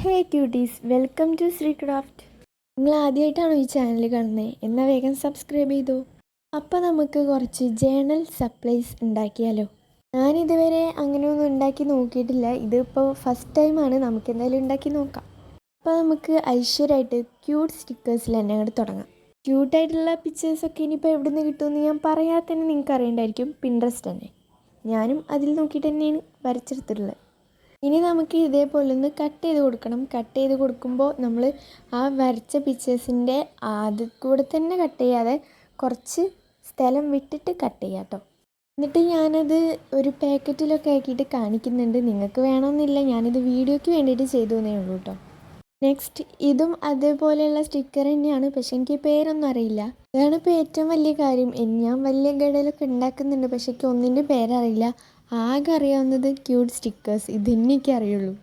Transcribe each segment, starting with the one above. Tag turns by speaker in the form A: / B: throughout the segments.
A: Hey cuties, welcome to Sree craft. നിങ്ങൾ ആദ്യമായിട്ടാണോ ഈ ചാനൽ കാണുന്നത്? എന്നാൽ വേഗം സബ്സ്ക്രൈബ് ചെയ്തു. അപ്പോൾ നമുക്ക് കുറച്ച് ജേണൽ സപ്ലൈസ് ഉണ്ടാക്കിയാലോ. ഞാനിതുവരെ അങ്ങനെയൊന്നും ഉണ്ടാക്കി നോക്കിയിട്ടില്ല. ഇതിപ്പോൾ ഫസ്റ്റ് ടൈമാണ്. നമുക്ക് എന്തായാലും ഉണ്ടാക്കി നോക്കാം. അപ്പോൾ നമുക്ക് ഐശ്വര്യമായിട്ട് ക്യൂട്ട് സ്റ്റിക്കേഴ്സിൽ തന്നെ അങ്ങോട്ട് തുടങ്ങാം. ക്യൂട്ടായിട്ടുള്ള പിക്ചേഴ്സൊക്കെ ഇനിയിപ്പോൾ എവിടെ നിന്ന് കിട്ടുമെന്ന് ഞാൻ പറയാതെ തന്നെ നിങ്ങൾക്ക് അറിയണ്ടായിരിക്കും. പിൻട്രസ്റ്റ് തന്നെ. ഞാനും അതിൽ നോക്കിയിട്ട് തന്നെയാണ് വരച്ചെടുത്തിട്ടുള്ളത്. ഇനി നമുക്ക് ഇതേപോലെ ഒന്ന് കട്ട് ചെയ്ത് കൊടുക്കണം. കട്ട് ചെയ്ത് കൊടുക്കുമ്പോൾ നമ്മൾ ആ വരച്ച പിക്ചേഴ്സിൻ്റെ ആദ്യം കൂടെ തന്നെ കട്ട് ചെയ്യാതെ കുറച്ച് സ്ഥലം വിട്ടിട്ട് കട്ട് ചെയ്യാം കേട്ടോ. എന്നിട്ട് ഞാനത് ഒരു പാക്കറ്റിലൊക്കെ ആക്കിയിട്ട് കാണിക്കുന്നുണ്ട്. നിങ്ങൾക്ക് വേണമെന്നില്ല, ഞാനിത് വീഡിയോയ്ക്ക് വേണ്ടിയിട്ട് ചെയ്തു എന്നേ ഉള്ളൂ കേട്ടോ. നെക്സ്റ്റ് ഇതും അതേപോലെയുള്ള സ്റ്റിക്കർ തന്നെയാണ്, പക്ഷെ എനിക്ക് പേരൊന്നും അറിയില്ല. ഇതാണ് ഇപ്പോൾ ഏറ്റവും വലിയ കാര്യം. ഞാൻ വലിയ ഗഡയിലൊക്കെ ഉണ്ടാക്കുന്നുണ്ട്, പക്ഷെ എനിക്ക് ഒന്നിൻ്റെ പേരറിയില്ല. ആകെ അറിയാവുന്നത് ക്യൂട്ട് സ്റ്റിക്കേഴ്സ്, ഇതെനിക്ക് അറിയുള്ളൂ.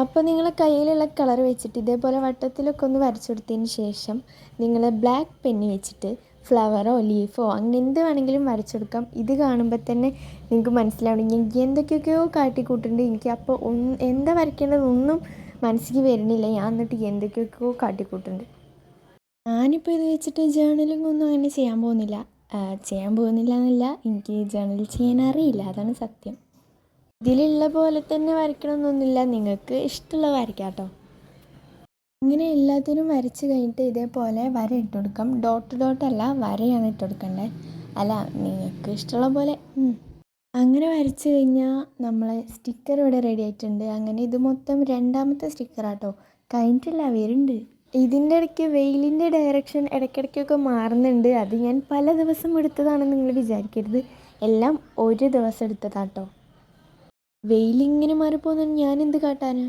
A: അപ്പോൾ നിങ്ങളെ കയ്യിലുള്ള കളർ വെച്ചിട്ട് ഇതേപോലെ വട്ടത്തിലൊക്കെ ഒന്ന് വരച്ചു കൊടുത്തതിന് ശേഷം നിങ്ങൾ ബ്ലാക്ക് പെന്ന് വെച്ചിട്ട് ഫ്ലവറോ ലീഫോ അങ്ങനെ എന്ത് വേണമെങ്കിലും വരച്ചെടുക്കാം. ഇത് കാണുമ്പോൾ തന്നെ നിങ്ങൾക്ക് മനസ്സിലാവണം ഞാൻ എന്തൊക്കെയൊക്കെയോ കാട്ടിക്കൂട്ടുണ്ട്. എനിക്ക് അപ്പോൾ എന്താ വരയ്ക്കേണ്ടതൊന്നും മനസ്സിലേക്ക് വരുന്നില്ല. ഞാൻ എന്നിട്ട് എന്തൊക്കെയൊക്കെയോ കാട്ടിക്കൂട്ടുണ്ട്. ഞാനിപ്പോൾ ഇത് വെച്ചിട്ട് ജേർണലിംഗ് ഒന്നും അങ്ങനെ ചെയ്യാൻ പോകുന്നില്ല എന്നല്ല, എനിക്ക് ജേർണൽ ചെയ്യാൻ അറിയില്ല, അതാണ് സത്യം. ഇതിലുള്ള പോലെ തന്നെ വരയ്ക്കണമെന്നൊന്നുമില്ല, നിങ്ങൾക്ക് ഇഷ്ടമുള്ള വരയ്ക്കാം കേട്ടോ. ഇങ്ങനെ എല്ലാത്തിനും വരച്ച് കഴിഞ്ഞിട്ട് ഇതേപോലെ വര ഇട്ട് കൊടുക്കാം. ഡോട്ടല്ല, വരയാണ് ഇട്ട് കൊടുക്കേണ്ടത്. അല്ല, നിങ്ങൾക്ക് ഇഷ്ടമുള്ള പോലെ. അങ്ങനെ വരച്ച് കഴിഞ്ഞാൽ നമ്മളെ സ്റ്റിക്കർ ഇവിടെ റെഡി ആയിട്ടുണ്ട്. അങ്ങനെ ഇത് മൊത്തം രണ്ടാമത്തെ സ്റ്റിക്കറാട്ടോ, കഴിഞ്ഞിട്ടില്ല, വരുന്നുണ്ട്. ഇതിൻ്റെ ഇടയ്ക്ക് വെയിലിൻ്റെ ഡയറക്ഷൻ ഇടയ്ക്കിടയ്ക്കൊക്കെ മാറുന്നുണ്ട്. അത് ഞാൻ പല ദിവസം എടുത്തതാണെന്ന് നിങ്ങൾ വിചാരിക്കരുത്. എല്ലാം ഒരു ദിവസം എടുത്തതാട്ടോ. വെയിലിങ്ങനെ മാറിപ്പോകുന്നത് ഞാനെന്ത് കാട്ടാനാ.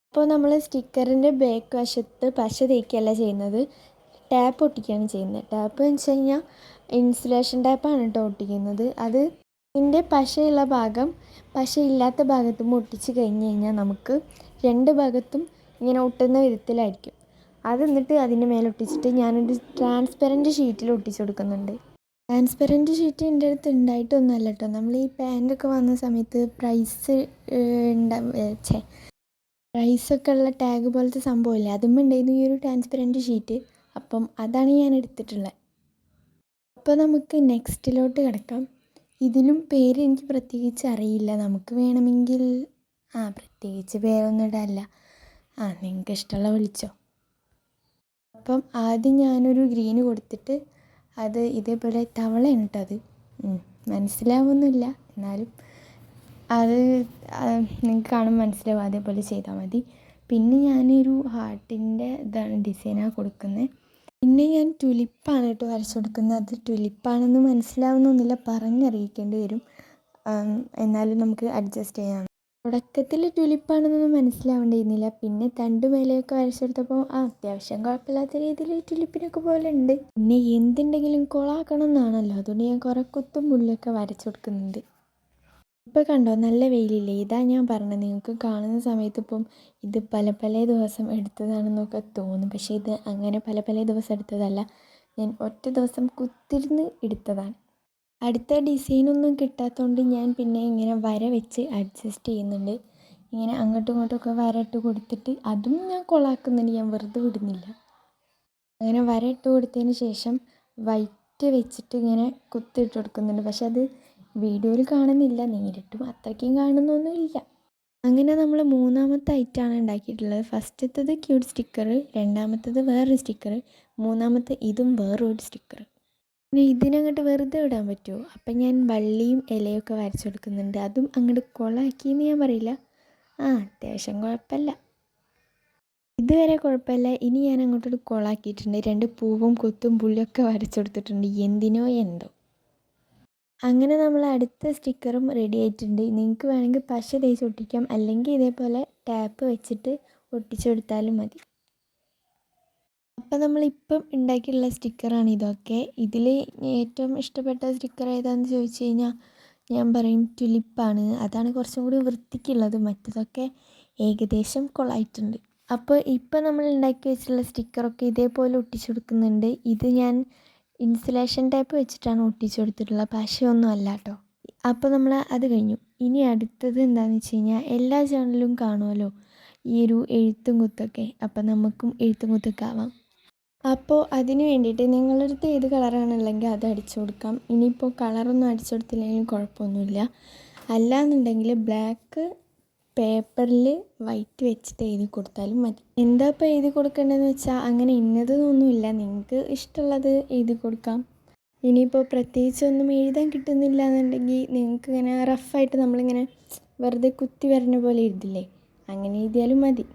A: അപ്പോൾ നമ്മൾ സ്റ്റിക്കറിൻ്റെ ബാക്ക് വശത്ത് പശ തേക്കുകയല്ല ചെയ്യുന്നത്, ടാപ്പ് ഒട്ടിക്കുകയാണ് ചെയ്യുന്നത്. ടാപ്പ് എന്ന് വെച്ച് കഴിഞ്ഞാൽ ഇൻസുലേഷൻ ടാപ്പാണ് കേട്ടോ ഒട്ടിക്കുന്നത്. അത് ഇതിൻ്റെ പശയുള്ള ഭാഗം പശയില്ലാത്ത ഭാഗത്തും ഒട്ടിച്ച് കഴിഞ്ഞ് കഴിഞ്ഞാൽ നമുക്ക് രണ്ട് ഭാഗത്തും ഇങ്ങനെ ഒട്ടുന്ന വിധത്തിലായിരിക്കും. അത് എന്നിട്ട് അതിൻ്റെ മേലെ ഒട്ടിച്ചിട്ട് ഞാനൊരു ട്രാൻസ്പെറൻറ്റ് ഷീറ്റിൽ ഒട്ടിച്ചു കൊടുക്കുന്നുണ്ട്. ട്രാൻസ്പെറൻറ്റ് ഷീറ്റ് എൻ്റെ അടുത്ത് ഉണ്ടായിട്ടൊന്നുമല്ല കേട്ടോ. നമ്മൾ ഈ പാൻറ്റൊക്കെ വന്ന സമയത്ത് പ്രൈസൊക്കെ ഉള്ള ടാഗ് പോലത്തെ സംഭവമില്ലേ, അതും ഉണ്ടായിരുന്നു ഈ ഒരു ട്രാൻസ്പെറൻറ്റ് ഷീറ്റ്. അപ്പം അതാണ് ഞാൻ എടുത്തിട്ടുള്ളത്. അപ്പോൾ നമുക്ക് നെക്സ്റ്റിലോട്ട് കിടക്കാം. ഇതിനും പേര് എനിക്ക് പ്രത്യേകിച്ച് അറിയില്ല. നമുക്ക് വേണമെങ്കിൽ പ്രത്യേകിച്ച് പേരൊന്നും ഇടാല്ല. നിങ്ങൾക്ക് ഇഷ്ടമുള്ള വിളിച്ചോ. അപ്പം ആദ്യം ഞാനൊരു ഗ്രീന് കൊടുത്തിട്ട് അത് ഇതേപോലെ തവളയാണ് കേട്ടോ. അത് മനസ്സിലാവുന്നില്ല, എന്നാലും അത് നിങ്ങൾക്ക് കാണുമ്പോൾ മനസ്സിലാവും. അതേപോലെ ചെയ്താൽ മതി. പിന്നെ ഞാനൊരു ഹാർട്ടിൻ്റെ ഇതാണ് ഡിസൈനാണ് കൊടുക്കുന്നത്. പിന്നെ ഞാൻ ടുലിപ്പാണ് കേട്ടോ വരച്ചു കൊടുക്കുന്നത്. അത് ടുലിപ്പാണെന്ന് മനസ്സിലാവുന്നൊന്നുമില്ല, പറഞ്ഞറിയിക്കേണ്ടി വരും. എന്നാലും നമുക്ക് അഡ്ജസ്റ്റ് ചെയ്യാം. തുടക്കത്തിൽ ടുലിപ്പാണെന്നൊന്നും മനസ്സിലാവേണ്ടിയിരുന്നില്ല. പിന്നെ തണ്ട് മേലെയൊക്കെ വരച്ചെടുത്തപ്പോൾ അത്യാവശ്യം കുഴപ്പമില്ലാത്ത രീതിയിൽ ടുലിപ്പിനൊക്കെ പോലെ ഉണ്ട്. പിന്നെ എന്തുണ്ടെങ്കിലും കൊളാക്കണം എന്നാണല്ലോ, അതുകൊണ്ട് ഞാൻ കുറേ കുത്തും പുല്ലൊക്കെ വരച്ചു കൊടുക്കുന്നുണ്ട്. ഇപ്പോൾ കണ്ടോ, നല്ല വെയിലില്ലേ? ഇതാ ഞാൻ പറഞ്ഞത്, നിങ്ങൾക്ക് കാണുന്ന സമയത്ത് ഇപ്പം ഇത് പല ദിവസം എടുത്തതാണെന്നൊക്കെ തോന്നും. പക്ഷേ ഇത് അങ്ങനെ പല ദിവസം എടുത്തതല്ല, ഞാൻ ഒറ്റ ദിവസം കുത്തിരുന്ന് എടുത്തതാണ്. അടുത്ത ഡിസൈനൊന്നും കിട്ടാത്തതുകൊണ്ട് ഞാൻ പിന്നെ ഇങ്ങനെ വര വെച്ച് അഡ്ജസ്റ്റ് ചെയ്യുന്നുണ്ട്. ഇങ്ങനെ അങ്ങോട്ടും ഇങ്ങോട്ടുമൊക്കെ വര ഇട്ട് കൊടുത്തിട്ട് അതും ഞാൻ കൊളാക്കുന്നുണ്ട്, ഞാൻ വെറുതെ വിടുന്നില്ല. അങ്ങനെ വര ഇട്ട് കൊടുത്തതിന് ശേഷം വൈറ്റ് വെച്ചിട്ട് ഇങ്ങനെ കുത്തിയിട്ട് കൊടുക്കുന്നുണ്ട്. പക്ഷെ അത് വീഡിയോയിൽ കാണുന്നില്ല, നേരിട്ടും അത്രയ്ക്കും കാണുന്നൊന്നുമില്ല. അങ്ങനെ നമ്മൾ മൂന്നാമത്തെ ഐറ്റമാണ് ഉണ്ടാക്കിയിട്ടുള്ളത്. ഫസ്റ്റത്തത് ക്യൂട്ട് സ്റ്റിക്കർ, രണ്ടാമത്തത് വേറൊരു സ്റ്റിക്കർ, മൂന്നാമത്തെ ഇതും വേറൊരു സ്റ്റിക്കർ. പിന്നെ ഇതിനങ്ങോട്ട് വെറുതെ ഇടാൻ പറ്റുമോ? അപ്പം ഞാൻ വള്ളിയും ഇലയൊക്കെ വരച്ചു കൊടുക്കുന്നുണ്ട്. അതും അങ്ങോട്ട് കൊളാക്കിയെന്ന് ഞാൻ പറയില്ല, അത്യാവശ്യം കുഴപ്പമില്ല. ഇതുവരെ കുഴപ്പമില്ല. ഇനി ഞാൻ അങ്ങോട്ടൊരു കൊളാക്കിയിട്ടുണ്ട്. 2 പൂവും കൊത്തും പുള്ളിയൊക്കെ വരച്ചു കൊടുത്തിട്ടുണ്ട്, എന്തിനോ എന്തോ. അങ്ങനെ നമ്മൾ അടുത്ത സ്റ്റിക്കറും റെഡി ആയിട്ടുണ്ട്. നിങ്ങൾക്ക് വേണമെങ്കിൽ പശ തേച്ച് ഒട്ടിക്കാം, അല്ലെങ്കിൽ ഇതേപോലെ ടാപ്പ് വെച്ചിട്ട് ഒട്ടിച്ചു കൊടുത്താലും മതി. അപ്പോൾ നമ്മളിപ്പം ഉണ്ടാക്കിയിട്ടുള്ള സ്റ്റിക്കറാണ് ഇതൊക്കെ. ഇതിൽ ഏറ്റവും ഇഷ്ടപ്പെട്ട സ്റ്റിക്കർ ഏതാണെന്ന് ചോദിച്ചു കഴിഞ്ഞാൽ ഞാൻ പറയും ടുലിപ്പാണ്. അതാണ് കുറച്ചും കൂടി വൃത്തിക്കുള്ളത്. മറ്റതൊക്കെ ഏകദേശം കൊളായിട്ടുണ്ട്. അപ്പോൾ ഇപ്പം നമ്മൾ ഉണ്ടാക്കി വെച്ചിട്ടുള്ള സ്റ്റിക്കറൊക്കെ ഇതേപോലെ ഒട്ടിച്ചു കൊടുക്കുന്നുണ്ട്. ഇത് ഞാൻ ഇൻസുലേഷൻ ടേപ്പ് വെച്ചിട്ടാണ് ഒട്ടിച്ചു കൊടുത്തിട്ടുള്ളത്, പശയൊന്നും അല്ല കേട്ടോ. അപ്പോൾ നമ്മൾ അത് കഴിഞ്ഞു. ഇനി അടുത്തത് എന്താണെന്ന് വെച്ച് കഴിഞ്ഞാൽ എല്ലാ ചാനലിലും കാണുമല്ലോ, ഈ ഒരു എഴുത്തും കുത്തൊക്കെ. അപ്പം നമുക്കും എഴുത്തും കുത്തൊക്കെ ആവാം. അപ്പോൾ അതിന് വേണ്ടിയിട്ട് നിങ്ങളുടെ അടുത്ത് ഏത് കളറാണുള്ളെങ്കിൽ അത് അടിച്ചു കൊടുക്കാം. ഇനിയിപ്പോൾ കളറൊന്നും അടിച്ചു കൊടുത്തില്ലെങ്കിലും കുഴപ്പമൊന്നുമില്ല. അല്ലാന്നുണ്ടെങ്കിൽ ബ്ലാക്ക് പേപ്പറിൽ വൈറ്റ് വെച്ചിട്ട് എഴുതി കൊടുത്താലും മതി. എന്താ ഇപ്പോൾ എഴുതി കൊടുക്കേണ്ടതെന്ന് വെച്ചാൽ അങ്ങനെ ഇന്നതൊന്നുമില്ല, നിങ്ങൾക്ക് ഇഷ്ടമുള്ളത് എഴുതി കൊടുക്കാം. ഇനിയിപ്പോൾ പ്രത്യേകിച്ചൊന്നും എഴുതാൻ കിട്ടുന്നില്ല എന്നുണ്ടെങ്കിൽ നിങ്ങൾക്ക് ഇങ്ങനെ റഫായിട്ട് നമ്മളിങ്ങനെ വെറുതെ കുത്തി വരണ പോലെ എഴുതില്ലേ, അങ്ങനെ എഴുതിയാലും മതി.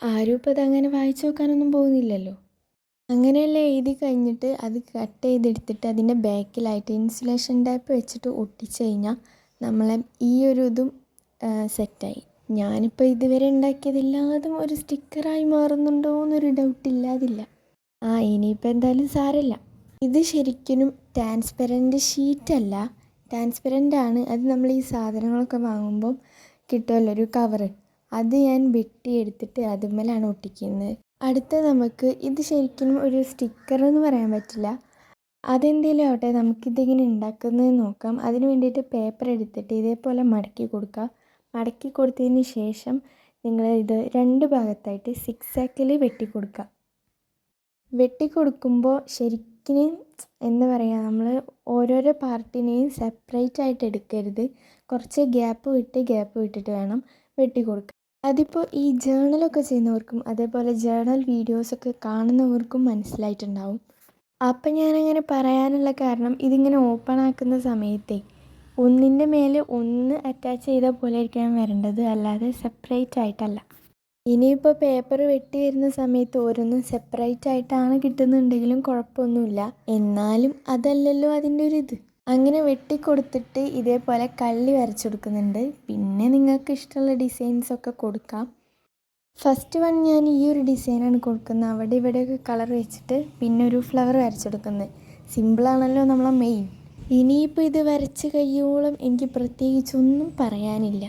A: ആരും ഇപ്പോൾ അതങ്ങനെ വായിച്ചു നോക്കാനൊന്നും പോകുന്നില്ലല്ലോ. അങ്ങനെയെല്ലാം എഴുതി കഴിഞ്ഞിട്ട് അത് കട്ട് ചെയ്തെടുത്തിട്ട് അതിൻ്റെ ബാക്കിലായിട്ട് ഇൻസുലേഷൻ ടാപ്പ് വെച്ചിട്ട് ഒട്ടിച്ച് കഴിഞ്ഞാൽ നമ്മളെ ഈ ഒരു ഇതും സെറ്റായി. ഞാനിപ്പോൾ ഇതുവരെ ഉണ്ടാക്കിയതെല്ലാതും ഒരു സ്റ്റിക്കറായി മാറുന്നുണ്ടോ എന്നൊരു ഡൗട്ടില്ലാതില്ല. ഇനിയിപ്പോൾ എന്തായാലും സാരമില്ല. ഇത് ശരിക്കും ട്രാൻസ്പെറൻറ്റ് ഷീറ്റല്ല, ട്രാൻസ്പെറൻ്റ് ആണ്. അത് നമ്മൾ ഈ സാധനങ്ങളൊക്കെ വാങ്ങുമ്പോൾ കിട്ടുമല്ലോ ഒരു കവറ്, അത് ഞാൻ വെട്ടിയെടുത്തിട്ട് അതുമ്മലാണ് ഒട്ടിക്കുന്നത്. അടുത്ത നമുക്ക് ഇത് ശരിക്കും ഒരു സ്റ്റിക്കർ എന്ന് പറയാൻ പറ്റില്ല, അതെന്തേലും ആവട്ടെ. നമുക്കിതെങ്ങനെ ഉണ്ടാക്കുന്നത് നോക്കാം. അതിന് വേണ്ടിയിട്ട് പേപ്പർ എടുത്തിട്ട് ഇതേപോലെ മടക്കി കൊടുക്കുക. മടക്കി കൊടുത്തതിന് ശേഷം നിങ്ങൾ ഇത് 2 ഭാഗത്തായിട്ട് സിക്സാക്കിൽ വെട്ടിക്കൊടുക്കുക. വെട്ടിക്കൊടുക്കുമ്പോൾ ശരിക്കും എന്താ പറയുക, നമ്മൾ ഓരോരോ പാർട്ടിനെയും സെപ്പറേറ്റ് ആയിട്ട് എടുക്കരുത്. കുറച്ച് ഗ്യാപ്പ് വിട്ടിട്ട് വേണം വെട്ടിക്കൊടുക്കുക. അതിപ്പോൾ ഈ ജേണലൊക്കെ ചെയ്യുന്നവർക്കും അതേപോലെ ജേണൽ വീഡിയോസൊക്കെ കാണുന്നവർക്കും മനസ്സിലായിട്ടുണ്ടാവും. അപ്പം ഞാനങ്ങനെ പറയാനുള്ള കാരണം, ഇതിങ്ങനെ ഓപ്പൺ ആക്കുന്ന സമയത്തേ ഒന്നിൻ്റെ മേലെ ഒന്ന് അറ്റാച്ച് ചെയ്ത പോലെ ആയിരിക്കണം വരേണ്ടത്, അല്ലാതെ സെപ്പറേറ്റ് ആയിട്ടല്ല. ഇനിയിപ്പോൾ പേപ്പർ വെട്ടി വരുന്ന സമയത്ത് ഓരോന്നും സെപ്പറേറ്റ് ആയിട്ടാണ് കിട്ടുന്നുണ്ടെങ്കിലും കുഴപ്പമൊന്നുമില്ല. എന്നാലും അതല്ലല്ലോ അതിൻ്റെ ഒരു ഇത്. അങ്ങനെ വെട്ടിക്കൊടുത്തിട്ട് ഇതേപോലെ കള്ളി വരച്ചു കൊടുക്കുന്നുണ്ട്. പിന്നെ നിങ്ങൾക്ക് ഇഷ്ടമുള്ള ഡിസൈൻസൊക്കെ കൊടുക്കാം. ഫസ്റ്റ് വൺ ഞാൻ ഈ ഒരു ഡിസൈനാണ് കൊടുക്കുന്നത്. അവിടെ ഇവിടെയൊക്കെ കളർ വെച്ചിട്ട് പിന്നെ ഒരു ഫ്ലവർ വരച്ചെടുക്കുന്നത്. സിമ്പിളാണല്ലോ നമ്മളെ മെയിൻ. ഇനിയിപ്പോൾ ഇത് വരച്ച് കഴിയോളം എനിക്ക് പ്രത്യേകിച്ചൊന്നും പറയാനില്ല.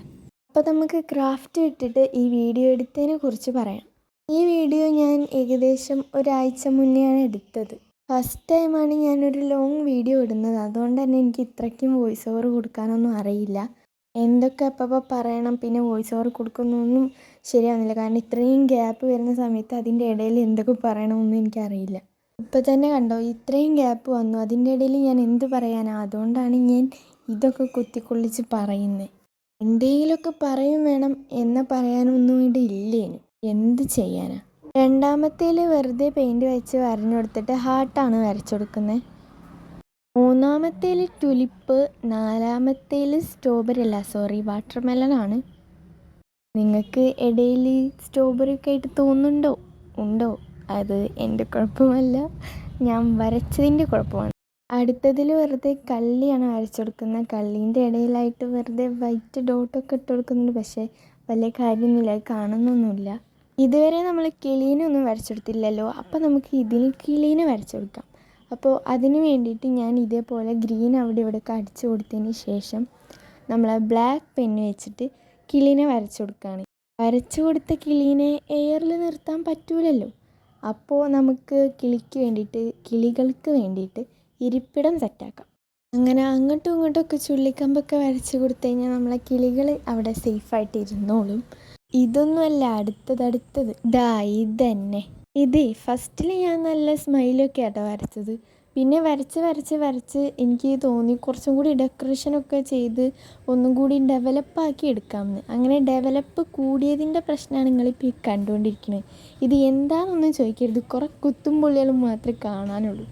A: അപ്പോൾ നമുക്ക് ക്രാഫ്റ്റ് ഇട്ടിട്ട് ഈ വീഡിയോ എടുത്തതിനെ കുറിച്ച് പറയാം. ഈ വീഡിയോ ഞാൻ ഏകദേശം ഒരാഴ്ച മുന്നെയാണ് എടുത്തത്. ഫസ്റ്റ് ടൈമാണ് ഞാനൊരു ലോങ് വീഡിയോ ഇടുന്നത്. അതുകൊണ്ട് തന്നെ എനിക്ക് ഇത്രയ്ക്കും വോയിസ് ഓവർ കൊടുക്കാനൊന്നും അറിയില്ല. എന്തൊക്കെ അപ്പോൾ പറയണം, പിന്നെ വോയിസ് ഓവർ കൊടുക്കുന്നൊന്നും ശരിയാവുന്നില്ല. കാരണം ഇത്രയും ഗ്യാപ്പ് വരുന്ന സമയത്ത് അതിൻ്റെ ഇടയിൽ എന്തൊക്കെ പറയണമെന്നൊന്നും എനിക്കറിയില്ല. ഇപ്പോൾ തന്നെ കണ്ടോ, ഇത്രയും ഗ്യാപ്പ് വന്നു, അതിൻ്റെ ഇടയിൽ ഞാൻ എന്ത് പറയാനാണ്? അതുകൊണ്ടാണ് ഞാൻ ഇതൊക്കെ കുത്തിക്കൊള്ളിച്ച് പറയുന്നത്. എന്തെങ്കിലുമൊക്കെ പറയും വേണം, എന്നെ പറയാനൊന്നും ഇവിടെ ഇല്ലേനു, എന്ത് ചെയ്യാനാ. രണ്ടാമത്തേൽ വെറുതെ പെയിൻറ്റ് വെച്ച് വരഞ്ഞു കൊടുത്തിട്ട് ഹാർട്ടാണ് വരച്ചു കൊടുക്കുന്നത്. മൂന്നാമത്തേൽ ടുലിപ്പ്, നാലാമത്തേൽ സ്ട്രോബെറി അല്ല, സോറി വാട്ടർമെലനാണ്. നിങ്ങൾക്ക് ഇടയിൽ സ്ട്രോബെറി ഒക്കെ ആയിട്ട് തോന്നുന്നുണ്ടോ? ഉണ്ടോ? അത് എൻ്റെ കുഴപ്പമല്ല, ഞാൻ വരച്ചതിൻ്റെ കുഴപ്പമാണ്. അടുത്തതിൽ വെറുതെ കള്ളിയാണ് വരച്ചു കൊടുക്കുന്നത്. കള്ളീൻ്റെ ഇടയിലായിട്ട് വെറുതെ വൈറ്റ് ഡോട്ടൊക്കെ ഇട്ട് കൊടുക്കുന്നുണ്ട്. പക്ഷേ വലിയ കാര്യമൊന്നുമില്ല, അത് കാണുന്നൊന്നുമില്ല. ഇതുവരെ നമ്മൾ കിളീനൊന്നും വരച്ചെടുത്തില്ലല്ലോ, അപ്പോൾ നമുക്ക് ഇതിൽ കിളീനെ വരച്ചു കൊടുക്കാം. അപ്പോൾ അതിന് വേണ്ടിയിട്ട് ഞാൻ ഇതേപോലെ ഗ്രീൻ അവിടെ ഇവിടെയൊക്കെ അടിച്ചു കൊടുത്തതിന് ശേഷം നമ്മൾ ബ്ലാക്ക് പെന്ന് വെച്ചിട്ട് കിളീനെ വരച്ചു കൊടുക്കുകയാണ്. വരച്ചു കൊടുത്ത കിളീനെ എയറിൽ നിർത്താൻ പറ്റൂലല്ലോ. അപ്പോൾ നമുക്ക് കിളികൾക്ക് വേണ്ടിയിട്ട് ഇരിപ്പിടം സെറ്റാക്കാം. അങ്ങനെ അങ്ങോട്ടും ഇങ്ങോട്ടൊക്കെ ചുള്ളിക്കമ്പൊക്കെ വരച്ച് കൊടുത്തു കഴിഞ്ഞാൽ നമ്മളെ കിളികൾ അവിടെ സേഫായിട്ട് ഇരുന്നോളും. ഇതൊന്നുമല്ല, അടുത്തത് ഇതന്നെ. ഫസ്റ്റിൽ ഞാൻ നല്ല സ്മൈലൊക്കെ ആട്ടോ വരച്ചത്. പിന്നെ വരച്ച് എനിക്ക് തോന്നി കുറച്ചും കൂടി ഡെക്കറേഷനൊക്കെ ചെയ്ത് ഒന്നും കൂടി ഡെവലപ്പാക്കി എടുക്കാമെന്ന്. അങ്ങനെ ഡെവലപ്പ് കൂടിയതിൻ്റെ പ്രശ്നമാണ് നിങ്ങളിപ്പോൾ ഈ കണ്ടുകൊണ്ടിരിക്കുന്നത്. ഇത് എന്താണെന്നൊന്നും ചോദിക്കരുത്, കുറേ കുത്തും പൊള്ളികളും മാത്രമേ കാണാനുള്ളൂ.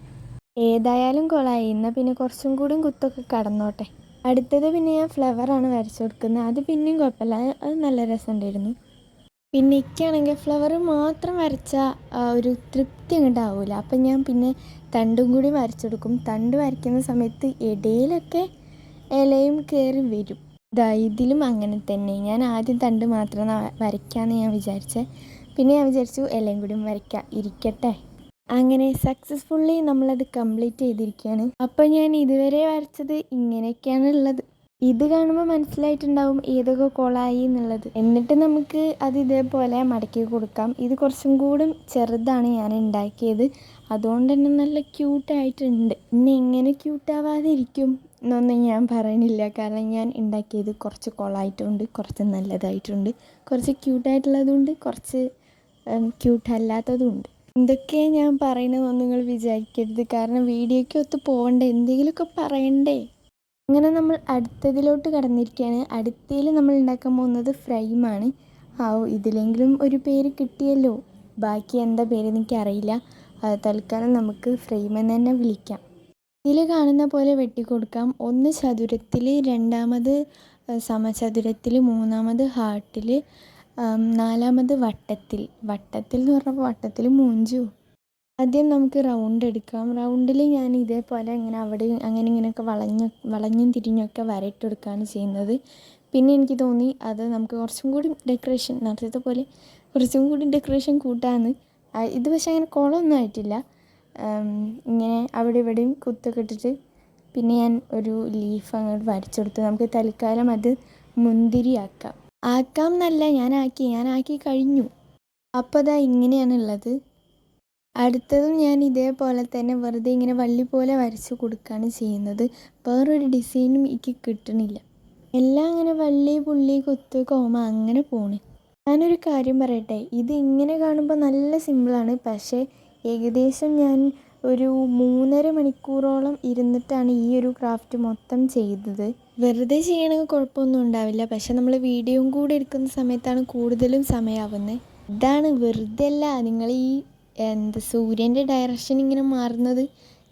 A: ഏതായാലും കൊളായി. എന്നാൽ പിന്നെ കുറച്ചും കൂടി കുത്തൊക്കെ കടന്നോട്ടെ. അടുത്തത് പിന്നെ ഞാൻ ഫ്ലവറാണ് വരച്ചു കൊടുക്കുന്നത്. അത് പിന്നെയും കുഴപ്പമില്ല, അത് നല്ല രസമുണ്ടായിരുന്നു. പിന്നെ എനിക്കാണെങ്കിൽ ഫ്ലവർ മാത്രം വരച്ചാൽ ഒരു തൃപ്തി അങ്ങോട്ടാവില്ല. അപ്പം ഞാൻ പിന്നെ തണ്ടും കൂടി വരച്ചെടുക്കും. തണ്ട് വരയ്ക്കുന്ന സമയത്ത് ഇടയിലൊക്കെ ഇലയും കയറി വരും. ഇതിലും അങ്ങനെ തന്നെ. ഞാൻ ആദ്യം തണ്ട് മാത്രം വരയ്ക്കാമെന്ന് ഞാൻ വിചാരിച്ചത്. പിന്നെ ഞാൻ വിചാരിച്ചു ഇലയും കൂടി വരയ്ക്കാം, ഇരിക്കട്ടെ. അങ്ങനെ സക്സസ്ഫുള്ളി നമ്മളത് കംപ്ലീറ്റ് ചെയ്തിരിക്കുകയാണ്. അപ്പോൾ ഞാൻ ഇതുവരെ വരച്ചത് ഇങ്ങനെയൊക്കെയാണ് ഉള്ളത്. ഇത് കാണുമ്പോൾ മനസ്സിലായിട്ടുണ്ടാവും ഏതൊക്കെ കൊളായി എന്നുള്ളത്. എന്നിട്ട് നമുക്ക് അത് ഇതേപോലെ മടക്കി കൊടുക്കാം. ഇത് കുറച്ചും കൂടി ചെറുതാണ് ഞാൻ ഉണ്ടാക്കിയത്, അതുകൊണ്ട് തന്നെ നല്ല ക്യൂട്ടായിട്ടുണ്ട്. പിന്നെ എങ്ങനെ ക്യൂട്ടാവാതിരിക്കും? എന്നൊന്നും ഞാൻ പറയണില്ല, കാരണം ഞാൻ ഉണ്ടാക്കിയത് കുറച്ച് കൊളായിട്ടുണ്ട്, കുറച്ച് നല്ലതായിട്ടുണ്ട്, കുറച്ച് ക്യൂട്ടായിട്ടുള്ളതുണ്ട്, കുറച്ച് ക്യൂട്ടല്ലാത്തതും ഉണ്ട്. എന്തൊക്കെ ഞാൻ പറയണമെന്ന് നിങ്ങൾ വിചാരിക്കരുത്, കാരണം വീഡിയോയ്ക്ക് ഒത്ത് പോകണ്ടേ, എന്തെങ്കിലുമൊക്കെ പറയണ്ടേ. അങ്ങനെ നമ്മൾ അടുത്തതിലോട്ട് കടന്നിരിക്കുകയാണ്. അടുത്തതിൽ നമ്മൾ ഉണ്ടാക്കാൻ പോകുന്നത് ഫ്രൈമാണ്. ഇതിലെങ്കിലും ഒരു പേര് കിട്ടിയല്ലോ. ബാക്കി എന്താ പേര് എനിക്കറിയില്ല. തൽക്കാലം നമുക്ക് ഫ്രെയിം എന്ന് തന്നെ വിളിക്കാം. ഇതിൽ കാണുന്ന പോലെ വെട്ടിക്കൊടുക്കാം. ഒന്ന് ചതുരത്തിൽ, രണ്ടാമത് സമചതുരത്തിൽ, മൂന്നാമത് ഹാർട്ടിൽ, നാലാമത് വട്ടത്തിൽ. വട്ടത്തിൽ എന്ന് പറഞ്ഞപ്പോൾ വട്ടത്തിൽ മൂഞ്ചു. ആദ്യം നമുക്ക് റൗണ്ട് എടുക്കാം. റൗണ്ടിൽ ഞാൻ ഇതേപോലെ ഇങ്ങനെ അവിടെ അങ്ങനെ ഇങ്ങനെയൊക്കെ വളഞ്ഞും തിരിഞ്ഞൊക്കെ വരയിട്ട് കൊടുക്കുകയാണ് ചെയ്യുന്നത്. പിന്നെ എനിക്ക് തോന്നി അത് നമുക്ക് കുറച്ചും കൂടി ഡെക്കറേഷൻ, നേരത്തെ പോലെ കുറച്ചും കൂടി ഡെക്കറേഷൻ കൂട്ടാമെന്ന്. ഇത് പക്ഷേ അങ്ങനെ കുളമൊന്നും ആയിട്ടില്ല. ഇങ്ങനെ അവിടെ ഇവിടെയും കുത്തൊക്കെ ഇട്ടിട്ട് പിന്നെ ഞാൻ ഒരു ലീഫ് അങ്ങോട്ട് വരച്ചെടുത്തു. നമുക്ക് തൽക്കാലം അത് മുന്തിരി ആക്കാം എന്നല്ല, ഞാൻ ആക്കി കഴിഞ്ഞു. അപ്പോൾ അതാ ഇങ്ങനെയാണുള്ളത്. അടുത്തതും ഞാൻ ഇതേപോലെ തന്നെ വെറുതെ ഇങ്ങനെ വള്ളി പോലെ വരച്ച് കൊടുക്കുകയാണ് ചെയ്യുന്നത്. വേറൊരു ഡിസൈനും എനിക്ക് കിട്ടണില്ല. എല്ലാം അങ്ങനെ വള്ളി പുള്ളി കുത്ത് കോമ അങ്ങനെ പോണ്. ഞാനൊരു കാര്യം പറയട്ടെ, ഇത് ഇങ്ങനെ കാണുമ്പോൾ നല്ല സിമ്പിളാണ്. പക്ഷേ ഏകദേശം ഞാൻ ഒരു 3.5 മണിക്കൂറോളം ഇരുന്നിട്ടാണ് ഈ ഒരു ക്രാഫ്റ്റ് മൊത്തം ചെയ്തത്. വെറുതെ ചെയ്യണമെങ്കിൽ കുഴപ്പമൊന്നും ഉണ്ടാവില്ല, പക്ഷെ നമ്മൾ വീഡിയോയും കൂടെ എടുക്കുന്ന സമയത്താണ് കൂടുതലും സമയമാവുന്നത്. ഇതാണ് വെറുതെ അല്ല, നിങ്ങൾ ഈ സൂര്യൻ്റെ ഡയറക്ഷൻ ഇങ്ങനെ മാറുന്നത്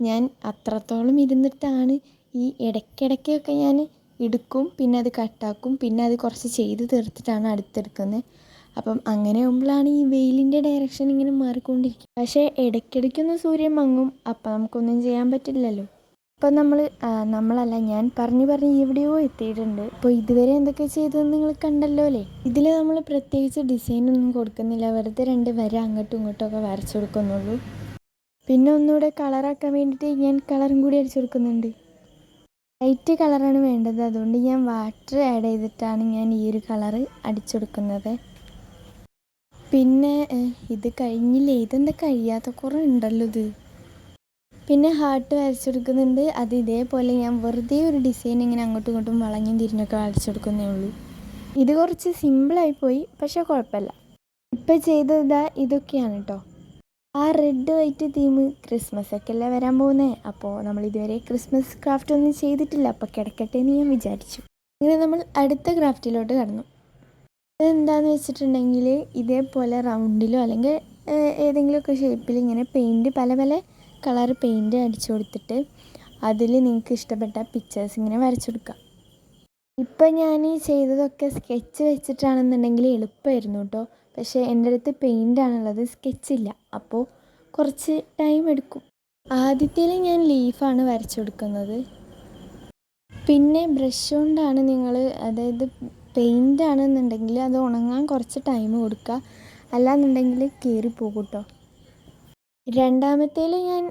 A: ഞാൻ അത്രത്തോളം ഇരുന്നിട്ടാണ്. ഈ ഇടയ്ക്കിടയ്ക്കൊക്കെ ഞാൻ എടുക്കും, പിന്നെ അത് കട്ടാക്കും, പിന്നെ അത് കുറച്ച് ചെയ്ത് തീർത്തിട്ടാണ് അടുത്തെടുക്കുന്നത്. അപ്പം അങ്ങനെ ആകുമ്പോഴാണ് ഈ വെയിലിൻ്റെ ഡയറക്ഷൻ ഇങ്ങനെ മാറിക്കൊണ്ടിരിക്കുക. പക്ഷേ ഇടയ്ക്കിടയ്ക്കൊന്ന് സൂര്യൻ മങ്ങും, അപ്പം നമുക്കൊന്നും ചെയ്യാൻ പറ്റില്ലല്ലോ. അപ്പം നമ്മളല്ല, ഞാൻ പറഞ്ഞ് എവിടെയോ എത്തിയിട്ടുണ്ട്. അപ്പോൾ ഇതുവരെ എന്തൊക്കെ ചെയ്തതെന്ന് നിങ്ങൾ കണ്ടല്ലോ അല്ലേ. ഇതിൽ നമ്മൾ പ്രത്യേകിച്ച് ഡിസൈനൊന്നും കൊടുക്കുന്നില്ല, വെറുതെ 2 വര അങ്ങോട്ടും ഇങ്ങോട്ടും ഒക്കെ വരച്ചു കൊടുക്കുന്നുള്ളൂ. പിന്നെ ഒന്നുകൂടെ കളറാക്കാൻ വേണ്ടിയിട്ട് ഞാൻ കളറും കൂടി അടിച്ചു കൊടുക്കുന്നുണ്ട്. ലൈറ്റ് കളറാണ് വേണ്ടത്, അതുകൊണ്ട് ഞാൻ വാട്ടർ ആഡ് ചെയ്തിട്ടാണ് ഞാൻ ഈ ഒരു കളറ് അടിച്ചു കൊടുക്കുന്നത്. പിന്നെ ഇത് കഴിഞ്ഞില്ലേ, ഇതെന്താ കഴിയാത്ത കുറേ ഉണ്ടല്ലോ ഇത്. പിന്നെ ഹാർട്ട് വരച്ചെടുക്കുന്നുണ്ട്. അത് ഇതേപോലെ ഞാൻ വെറുതെ ഒരു ഡിസൈൻ ഇങ്ങനെ അങ്ങോട്ടും ഇങ്ങോട്ടും വളഞ്ഞും തിരിഞ്ഞൊക്കെ വരച്ചെടുക്കുന്നേ ഉള്ളൂ. ഇത് കുറച്ച് സിമ്പിളായിപ്പോയി, പക്ഷേ കുഴപ്പമില്ല. ഇപ്പം ചെയ്തത് ഇതൊക്കെയാണ് കേട്ടോ. ആ റെഡ് വൈറ്റ് തീം ക്രിസ്മസ് ഒക്കെ അല്ലേ വരാൻ പോകുന്നത്. അപ്പോൾ നമ്മൾ ഇതുവരെ ക്രിസ്മസ് ക്രാഫ്റ്റ് ഒന്നും ചെയ്തിട്ടില്ല, അപ്പോൾ കിടക്കട്ടെ എന്ന് ഞാൻ വിചാരിച്ചു. അങ്ങനെ നമ്മൾ അടുത്ത ക്രാഫ്റ്റിലോട്ട് കടന്നു. അതെന്താണെന്ന് വെച്ചിട്ടുണ്ടെങ്കിൽ ഇതേപോലെ റൗണ്ടിലോ അല്ലെങ്കിൽ ഏതെങ്കിലുമൊക്കെ ഷേപ്പിൽ ഇങ്ങനെ പെയിൻറ്റ് പല പല കളർ പെയിൻറ്റ് അടിച്ചു കൊടുത്തിട്ട് അതിൽ നിങ്ങൾക്ക് ഇഷ്ടപ്പെട്ട പിക്ചേഴ്സ് ഇങ്ങനെ വരച്ചു കൊടുക്കാം. ഇപ്പം ഞാൻ ഈ ചെയ്തതൊക്കെ സ്കെച്ച് വെച്ചിട്ടാണെന്നുണ്ടെങ്കിൽ എളുപ്പമായിരുന്നു കേട്ടോ. പക്ഷേ എൻ്റെ അടുത്ത് പെയിൻ്റാണുള്ളത്, സ്കെച്ചില്ല, അപ്പോൾ കുറച്ച് ടൈം എടുക്കും. ആദ്യത്തേൽ ഞാൻ ലീഫാണ് വരച്ചു കൊടുക്കുന്നത്. പിന്നെ ബ്രഷ് കൊണ്ടാണ് നിങ്ങൾ, അതായത് പെയിൻ്റ് ആണെന്നുണ്ടെങ്കിൽ അത് ഉണങ്ങാൻ കുറച്ച് ടൈം കൊടുക്കുക, അല്ലാന്നുണ്ടെങ്കിൽ കീറിപ്പോകും കേട്ടോ. രണ്ടാമത്തേൽ ഞാൻ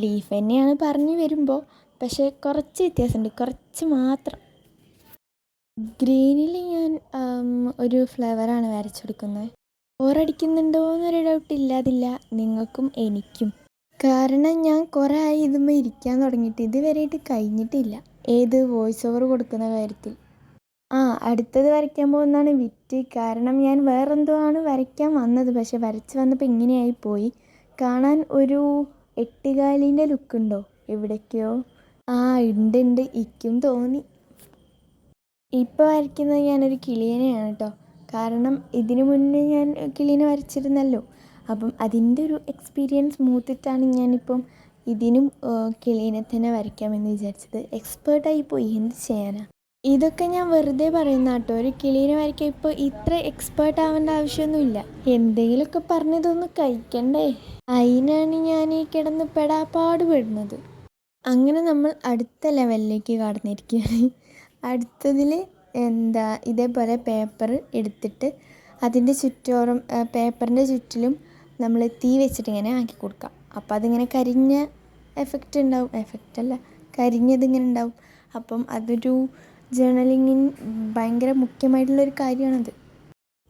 A: ലീഫ് തന്നെയാണ് പറഞ്ഞു വരുമ്പോൾ, പക്ഷേ കുറച്ച് വ്യത്യാസമുണ്ട്, കുറച്ച് മാത്രം. ഗ്രീനിൽ ഞാൻ ഒരു ഫ്ലവറാണ് വരച്ചു കൊടുക്കുന്നത്. ബോറടിക്കുന്നുണ്ടോ എന്നൊരു ഡൗട്ട് ഇല്ലാതില്ല, നിങ്ങൾക്കും എനിക്കും. കാരണം ഞാൻ കുറേ ആയി ഇതുമ്പോൾ ഇരിക്കാൻ തുടങ്ങിയിട്ട്, ഇതുവരെയായിട്ട് കഴിഞ്ഞിട്ടില്ല ഏത് വോയിസ് ഓവർ കൊടുക്കുന്ന കാര്യത്തിൽ. അടുത്തത് വരയ്ക്കാൻ പോകുന്നതാണ് വിറ്റ്. കാരണം ഞാൻ വേറെന്തോ ആണ് വരയ്ക്കാൻ വന്നത്, പക്ഷെ വരച്ച് വന്നപ്പോൾ ഇങ്ങനെയായി പോയി. കാണാൻ ഒരു എട്ടുകാലിൻ്റെ ലുക്കുണ്ടോ എവിടേക്കോ? ഉണ്ട്, ഇക്കും തോന്നി. ഇപ്പോൾ വരയ്ക്കുന്നത് ഞാനൊരു കിളിയനെയാണ് കേട്ടോ. കാരണം ഇതിനു മുന്നേ ഞാൻ കിളീനെ വരച്ചിരുന്നല്ലോ, അപ്പം അതിൻ്റെ ഒരു എക്സ്പീരിയൻസ് മൂത്തിട്ടാണ് ഞാനിപ്പം ഇതിനും കിളീനെ തന്നെ വരയ്ക്കാമെന്ന് വിചാരിച്ചത്. എക്സ്പേർട്ടായി പോയി, എന്ത് ചെയ്യാനാ. ഇതൊക്കെ ഞാൻ വെറുതെ പറയുന്ന കേട്ടോ, ഒരു കിളീനെ വരയ്ക്കാൻ ഇപ്പോൾ ഇത്ര എക്സ്പേർട്ട് ആവേണ്ട ആവശ്യമൊന്നുമില്ല. എന്തെങ്കിലുമൊക്കെ പറഞ്ഞതൊന്ന് കഴിക്കണ്ടേ, അതിനാണ് ഞാൻ ഈ കിടന്ന് പെടാപ്പാട് പെടുന്നത്. അങ്ങനെ നമ്മൾ അടുത്ത ലെവലിലേക്ക് കടന്നിരിക്കുകയാണ്. അടുത്തതിൽ ഇതേപോലെ പേപ്പർ എടുത്തിട്ട് അതിൻ്റെ ചുറ്റോറും പേപ്പറിൻ്റെ ചുറ്റിലും നമ്മൾ തീ വെച്ചിട്ട് ഇങ്ങനെ ആക്കി കൊടുക്കാം. അപ്പം അതിങ്ങനെ കരിഞ്ഞ എഫക്റ്റ് ഉണ്ടാവും, എഫക്റ്റല്ല കരിഞ്ഞതിങ്ങനെ ഉണ്ടാവും. അപ്പം അതൊരു ജേർണലിങ്ങിന് ഭയങ്കര മുഖ്യമായിട്ടുള്ളൊരു കാര്യമാണത്.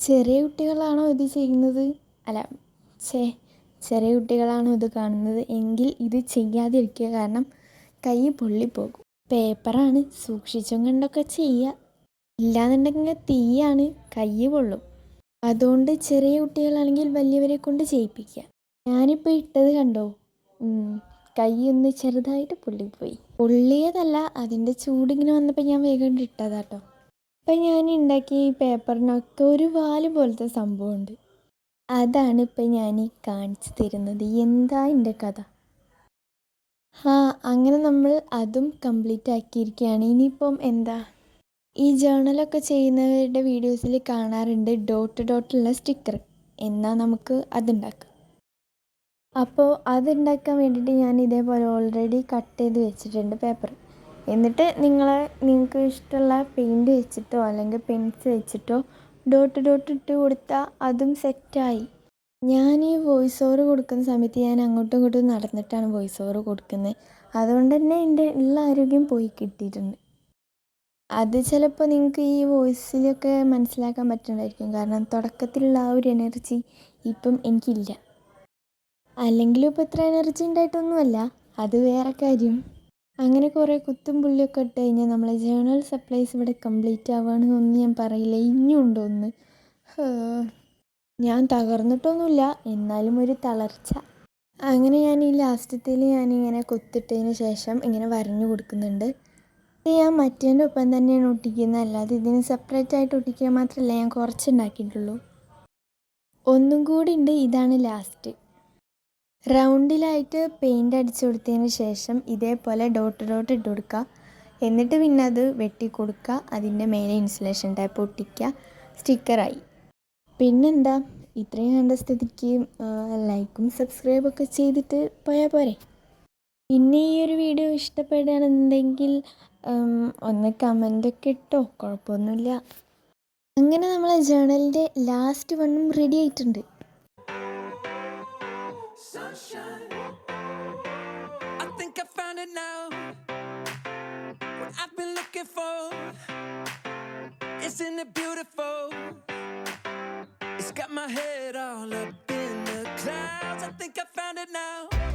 A: ചെറിയ കുട്ടികളാണോ ഇത് ചെയ്യുന്നത്, അല്ല ചെറിയ കുട്ടികളാണോ ഇത് കാണുന്നത് എങ്കിൽ ഇത് ചെയ്യാതിരിക്കുക, കാരണം കൈ പൊള്ളിപ്പോകും. പേപ്പറാണ്, സൂക്ഷിച്ചും കണ്ടൊക്കെ ചെയ്യുക. ഇല്ലാന്നുണ്ടെങ്കിൽ തീയാണ്, കൈ പൊള്ളും. അതുകൊണ്ട് ചെറിയ കുട്ടികളാണെങ്കിൽ വലിയവരെ കൊണ്ട് ചെയ്യിപ്പിക്കുക. ഞാനിപ്പോൾ ഇട്ടത് കണ്ടോ, കൈ ഒന്ന് ചെറുതായിട്ട് പൊള്ളിപ്പോയി. പൊള്ളിയതല്ല, അതിൻ്റെ ചൂടിങ്ങനെ വന്നപ്പോൾ ഞാൻ വേഗം ഇട്ടതാട്ടോ. ഇപ്പം ഞാൻ ഉണ്ടാക്കിയ ഈ പേപ്പറിനൊക്കെ ഒരു വാല് പോലത്തെ സംഭവമുണ്ട്. അതാണ് ഇപ്പം ഞാൻ കാണിച്ചു തരുന്നത്. എന്താ എൻ്റെ കഥ. അങ്ങനെ നമ്മൾ അതും കംപ്ലീറ്റ് ആക്കിയിരിക്കുകയാണ്. ഇനിയിപ്പം എന്താ, ഈ ജേർണലൊക്കെ ചെയ്യുന്നവരുടെ വീഡിയോസിൽ കാണാറുണ്ട് ഡോട്ടുള്ള സ്റ്റിക്കർ. എന്നാൽ നമുക്ക് അതുണ്ടാക്കാം. അപ്പോൾ അതുണ്ടാക്കാൻ വേണ്ടിയിട്ട് ഞാൻ ഇതേപോലെ ഓൾറെഡി കട്ട് ചെയ്ത് വെച്ചിട്ടുണ്ട് പേപ്പർ. എന്നിട്ട് നിങ്ങൾക്ക് ഇഷ്ടമുള്ള പെയിൻറ്റ് വെച്ചിട്ടോ അല്ലെങ്കിൽ പെൻസിൽ വെച്ചിട്ടോ ഡോട്ട് ഇട്ട് കൊടുത്താൽ അതും സെറ്റായി. ഞാൻ ഈ വോയിസ് ഓവർ കൊടുക്കുന്ന സമയത്ത് ഞാൻ അങ്ങോട്ടും ഇങ്ങോട്ടും നടന്നിട്ടാണ് വോയിസ് ഓവർ കൊടുക്കുന്നത്. അതുകൊണ്ട് തന്നെ എൻ്റെ എല്ലാ ആരോഗ്യം പോയി കിട്ടിയിട്ടുണ്ട്. അത് ചിലപ്പോൾ നിങ്ങൾക്ക് ഈ വോയിസിലൊക്കെ മനസ്സിലാക്കാൻ പറ്റുന്നതായിരിക്കും. കാരണം തുടക്കത്തിലുള്ള ആ ഒരു എനർജി ഇപ്പം എനിക്കില്ല. അല്ലെങ്കിലും ഇപ്പോൾ ഇത്ര എനർജി ഉണ്ടായിട്ടൊന്നുമല്ല, അത് വേറെ കാര്യം. അങ്ങനെ കുറേ കുത്തും പുള്ളിയൊക്കെ ഇട്ട് കഴിഞ്ഞാൽ നമ്മളെ ജേർണൽ സപ്ലൈസ് ഇവിടെ കംപ്ലീറ്റ് ആവുകയാണെന്നൊന്നും ഞാൻ പറയില്ല. ഇനിയും ഉണ്ടോ ഒന്ന്. ഞാൻ തകർന്നിട്ടൊന്നുമില്ല, എന്നാലും ഒരു തളർച്ച. അങ്ങനെ ഞാൻ ഈ ലാസ്റ്റത്തിൽ ഞാനിങ്ങനെ കുത്തിട്ടതിന് ശേഷം ഇങ്ങനെ വരഞ്ഞു കൊടുക്കുന്നുണ്ട്. ഞാൻ മറ്റേൻ്റെ ഒപ്പം തന്നെയാണ് ഒട്ടിക്കുന്നത്, അല്ലാതെ ഇതിന് സെപ്പറേറ്റ് ആയിട്ട് ഒട്ടിക്കുക മാത്രമല്ല ഞാൻ കുറച്ചുണ്ടാക്കിയിട്ടുള്ളൂ. ഒന്നും കൂടി ഉണ്ട്, ഇതാണ് ലാസ്റ്റ്. റൗണ്ടിലായിട്ട് പെയിൻ്റ് അടിച്ചു കൊടുത്തതിന് ശേഷം ഇതേപോലെ ഡോട്ട് ഇട്ട് കൊടുക്കുക. എന്നിട്ട് പിന്നെ അത് വെട്ടി കൊടുക്കുക. അതിൻ്റെ മേലെ ഇൻസുലേഷൻ ടൈപ്പ് ഒട്ടിക്കുക. സ്റ്റിക്കറായി. പിന്നെന്താ, ഇത്രയും കണ്ട സ്ഥിതിക്ക് ലൈക്കും സബ്സ്ക്രൈബൊക്കെ ചെയ്തിട്ട് പോയാൽ പോരെ. പിന്നെ ഈ ഒരു വീഡിയോ ഇഷ്ടപ്പെടുകയാണെന്നുണ്ടെങ്കിൽ ഒന്ന് കമൻ്റൊക്കെ ഇട്ടോ, കുഴപ്പമൊന്നുമില്ല. അങ്ങനെ നമ്മളെ ജേർണലിൻ്റെ ലാസ്റ്റ് വണ്ണും റെഡി ആയിട്ടുണ്ട്.
B: Isn't it beautiful? It's got my head all up in the clouds. I think I found it now.